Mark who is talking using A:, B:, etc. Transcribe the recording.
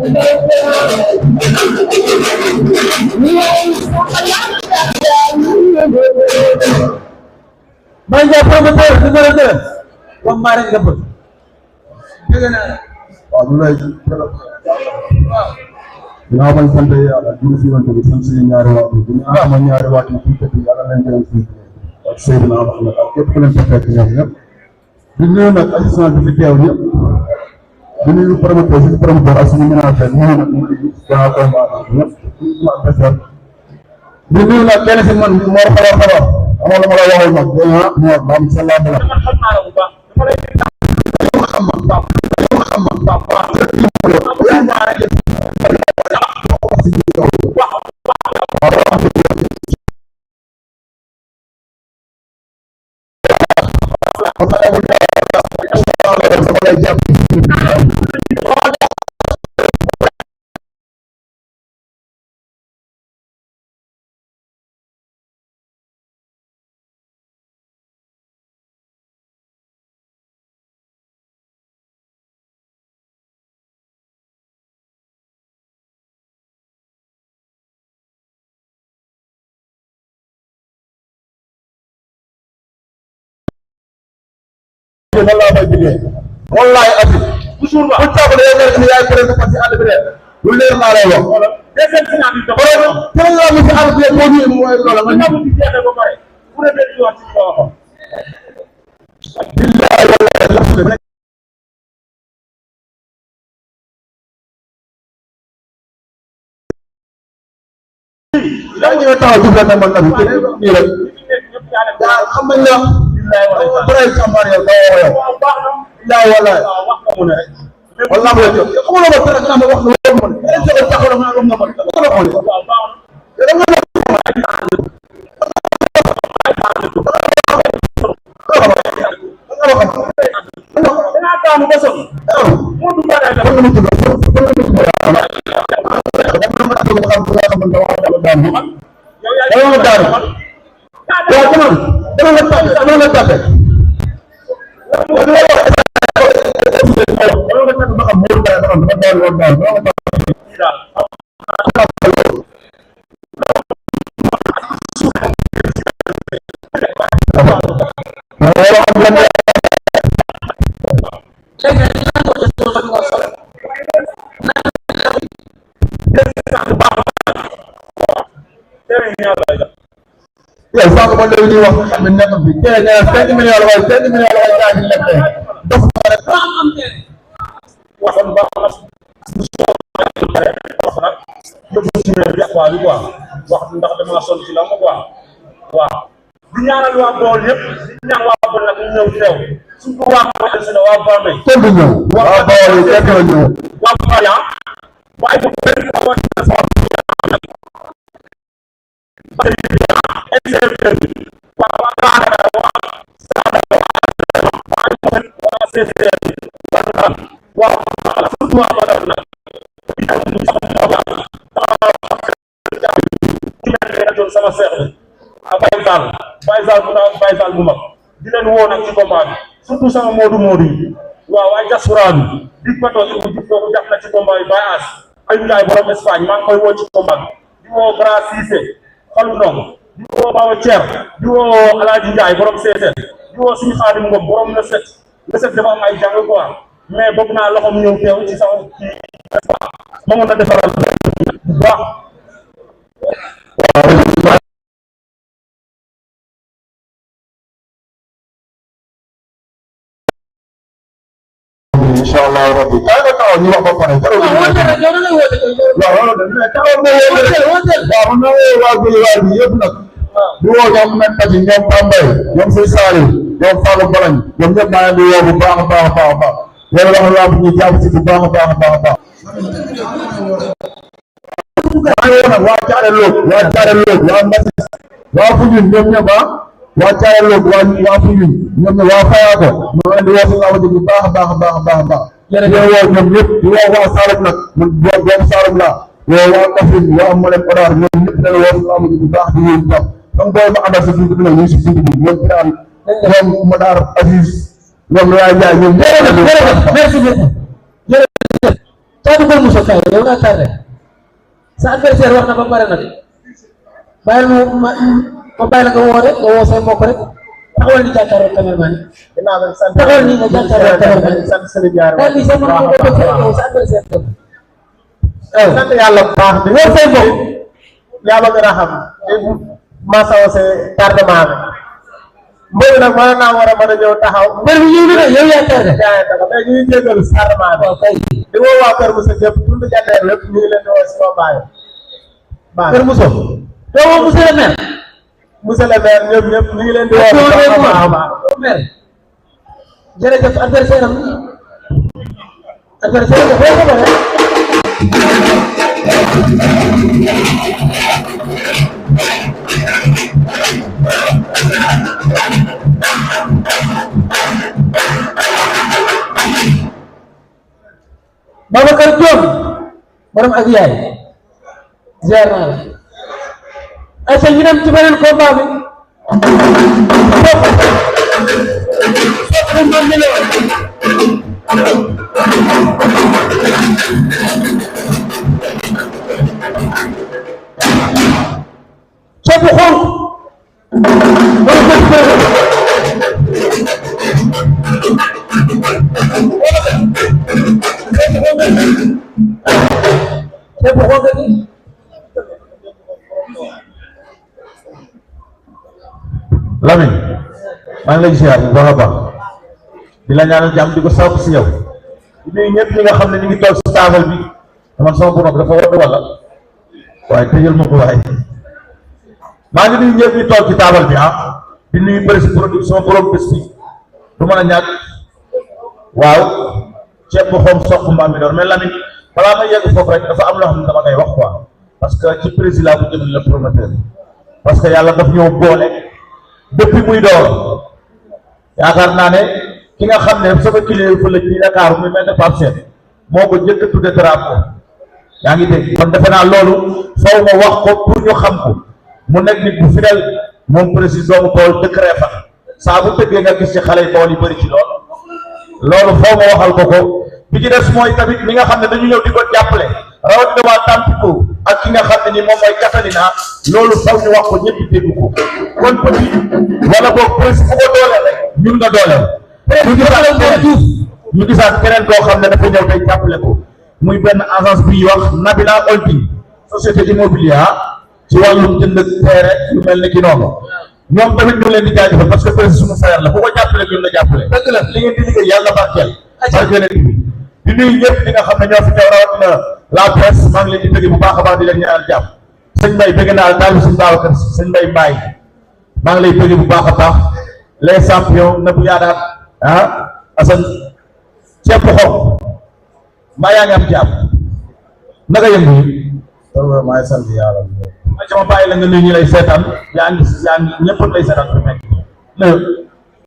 A: Manja promoteur numéro 2 Pemarin Gabut.
B: Dinaa bañ sant yàlla di si wante bi sant suñu ñaari waat bi ñu am ñaari waat yi fi tëdd yàlla leen jël si ak Seydina Muhammad ak képp ku leen fa fekk ñoom ñëpp di nuyu nag assistant bi fi teew ñëpp di nuyu promoteur suñu promoteur ak suñu ménage ñu nag ñu ngi gannaaw combat ñëpp suñu adversaire di nuyu nag kenn si man Mor Xabar Xabar amoo la ma la waxoon nag Mor ba am sa laa bala wallahi abi toujours ba ko tabu de ngeen yaay président parce que ànd bi de lu leer laa lay wax deuxième finale bi ko la mi ci ànd bi mo ñu moy loolu nga ñamu ci jéxé ba pare pour de ci wax ci ko waxo billahi wallahi la ñu taw ci ben man na ni rek xam nga bëre cambar yow da yow yaa wala wax nga mu ne rek wala mo jox xamul ma dara dama wax lu mo ne rek jox taxaw na ko ma ko ko ya sànq ba léegi ñuy wax nga xam ne nekk bi tey nee na 5 millions la wala 5 millions la wala jaay ñu lekk dox na rek waxoon baax na wax nag yóbbu ci réew bi quoi wax ndax dama sonn ci la ma quoi waaw di ñaanal waa bool yëpp di ñaan waa bool nag ñu ñëw teew surtout waa Bambey si ne waa Bambey kenn du ñëw waa bool yi kenn du ñëw waa Bambey waaye bu bëri waa sama seex Baye Sall bu ndaw Baye Sall bu mag di leen woo nag ci combat bi surtout sama Modou yi waaw waaye diaspora bi di pato bu jib boobu jàpp na ci combat bi Baye As Ayou Ndiaye borom Espagne maa ngi koy woo ci combat bi di woo Bra Cissé xalu ndong di woo Baba Thier di woo Alaaji Ndiaye borom Seeseen di woo suñu Xaadim Ngom borom le set dafa am ay jàng quoi mais bëgg naa loxom ñëw teew ci sama kii ma mën a defaral bu baax inshallah rabbi kay nga taw ñu wax ba pare dara ñu waaw bi yëpp nag di woo ñoom men taji ñoom Pambay ñoom say saari ñoom Fallou Balañ ñoom ñëpp maa ngi di woo bu baax a baax a baax a baax loolu wax laa bu ñu jàpp ci bu baax a baax a baax a baax maa ngi woon nag waa Caare Loog waa Mbasis waa Foundiougne ñoom ñëpp waa Caare Loog waa Foundiougne ñoom ñëpp waa Fayaako maa ngi di woo si laa bu baax a baax a baax a baax a baax di woo ñoom ñëpp di woo waa Saloum nag man doomu Saloum laa woo waa Kaffrine waa Malem Odar ñoom ñëpp dana woo si laa bu baax di woo jàpp comme booy ma àndal si buntu bi nag ñu ngi si buntu bi ñoom Birane ñoom Madar Aziz ñoom Laye Ndiaye ñoom merci beaucoup jërëjëf
A: Kaya ko mo sa kaya, yow nga tardé. Sa adversaire wax na ba pare nag. Bayal mo ma bayal nga woo rek, nga woo say mbokk rek. Taxawal ni jàkkaarloo cameraman. Taxawal ni nga jàkkaarloo cameraman. Daal di sa mën ko ko yow sa adversaire.
C: sant yàlla bu baax di woo say mbokk. yaa ma gën a xam. Massaw se tardement bi. mbëri nag mën naa war a mën a ñëw taxaw.
A: Mbër bi ñëw na yow yaa tardé.
C: jaay taxaw mais ñu ngi jégalu tardement bi.
A: Waaw kay.
C: di woo waa Kër Moussa Diop tund jandeer lépp ñu ngi leen di woo si ma bàyyi.
A: Kër Moussa. doo woo monsieur le maire.
C: monsieur le maire ñëpp ñëpp ñu ngi leen di woo bu baax a baax a baax.
A: maire. jërëjëf adversaire am. adversaire am foo ko bëre. Babacar Diop borom ak yaay ziar naa la ay sa ñu dem ci beneen combat bi ceeb bu xonk ceeb bu xonk gi
B: Lamine maa ngi lay ziar bu baax a baax di la ñaanal jàmm di ko sàkku si yow di nuyu ñëpp ñi nga xam ne ñu ngi toog si taabal bi man sama borom dafa war wala waaye tëjal ma ko waaye maa ngi nuyu ñëpp ñu toog ci taabal bi di nuyu prési production borom bés bi du mën a ñàkk waaw ceeb bu xom soq mbaam mi doon mais Lamine balaa may yegg foofu rek dafa am loo xam ne dama koy wax quoi parce que ci président bu jëm le promoteur parce que yàlla daf ñëw boole depuis muy door yaakaar naa ne ki nga xam ne sama kilifa la ci Dakar muy mel ne Pape Sène moo ko njëkk a tudde drapeau yaa ngi dégg kon defe naa loolu faw ma wax ko pour ñu xam ko mu nekk nit bu fidèle moom président doomu Bawol dëkk fa saa bu tëggee nga gis ci xale yi Bawol yi bëri ci loolu faw ma waxal ko bi ci des mooy tamit mi nga xam ne dañu ñëw di ko jàppale rawatina waa Tampico ak ki nga xam ne ni moom mooy Catalina loolu faw ñu wax ko ñëpp dégg ko kon petit wala boog police bu ko dooleel rek ñun nga dooleel ñu gisaat keneen koo xam ne dafa ñëw tey jàppale ko muy benn agence bi wax Nabila Holding société immobilière ci wàllum jënd terrain yu mel ni ki noonu ñoom tamit ñu leen di jaajëfal parce que président suñu frère la bu ko jàppale ñun la jàppale dëgg la li ngeen di liggéey yàlla barkeel barkeel di nuyu ñëpp ñi nga xam ne ñoo fi teew rawatina la presse maa ngi leen di bëgg bu baax a baax di leen ñaanal jàmm sëñ Mbaye bëgg naa daal bi suñu Babacar sëñ Mbaye maa ngi lay bëgg bu baax a baax les champions na bu yaadaat Assane ceeb bu xonk mbaa yaa ngi am jàmm naka yëngu yi
C: maa ngi sant yàlla
B: ma bàyyi la nga nuyu ñi lay seetaan yaa ngi ñëpp lay seetaan fi nekk